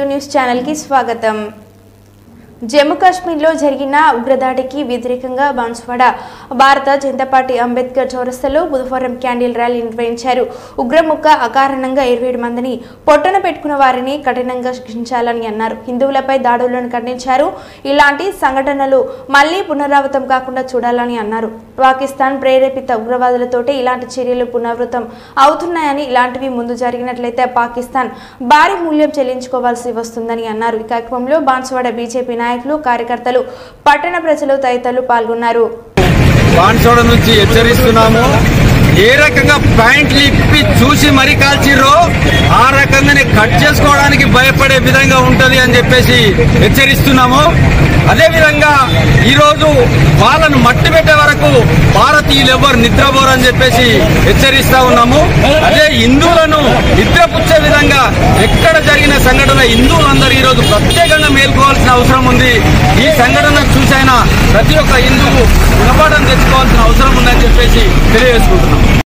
News channel కి స్వాగతం। జమ్మూ కాశ్మీర్లో జరిగిన ఉగ్రదాడికి వ్యతిరేకంగా బాన్సువాడ భారత జనతా పార్టీ అంబేద్కర్ చౌరస్తాలో బుధవారం క్యాండిల్ ర్యాలీ నిర్వహించారు। ఉగ్రముఖ అకారణంగా 27 మందిని పొట్టన పెట్టుకున్న వారిని కఠినంగా శిక్షించాలని అన్నారు। హిందువులపై దాడులను ఖండించారు। ఇలాంటి సంఘటనలు మళ్లీ పునరావృతం కాకుండా చూడాలని అన్నారు। పాకిస్తాన్ ప్రేరేపిత ఉగ్రవాదులతోటే ఇలాంటి చర్యలు పునరావృతం అవుతున్నాయని, ఇలాంటివి ముందు జరిగినట్లయితే పాకిస్తాన్ భారీ మూల్యం చెల్లించుకోవాల్సి వస్తుందని అన్నారు। ఈ కార్యక్రమంలో బాన్సువాడ బీజేపీ నాయకులు, కార్యకర్తలు, పట్టణ ప్రజలు తదితరులు పాల్గొన్నారు। బాన్సువాడ నుంచి హెచ్చరిస్తున్నాము, ఏ రకంగా ప్యాంట్లు ఇప్పి చూసి మరీ కాల్చిర్రో ఆ రకంగానే కట్ చేసుకోవడానికి భయపడే విధంగా ఉంటది అని చెప్పేసి హెచ్చరిస్తున్నాము। అదేవిధంగా ఈరోజు వాళ్ళను మట్టి పెట్టే వరకు భారతీయులు ఎవరు నిద్రపోరని చెప్పేసి హెచ్చరిస్తా ఉన్నాము। అదే హిందువులను నిద్రపుచ్చే విధంగా ఎక్కడ జరిగిన సంఘటన హిందువులందరూ ఈరోజు ప్రత్యేకంగా మేల్కోవాల్సిన అవసరం ఉంది। ఈ సంఘటన చూసైనా ప్రతి ఒక్క హిందువు గుణపాఠం తెచ్చుకోవాల్సిన అవసరం ఉందని చెప్పేసి తెలియజేసుకుంటున్నాం।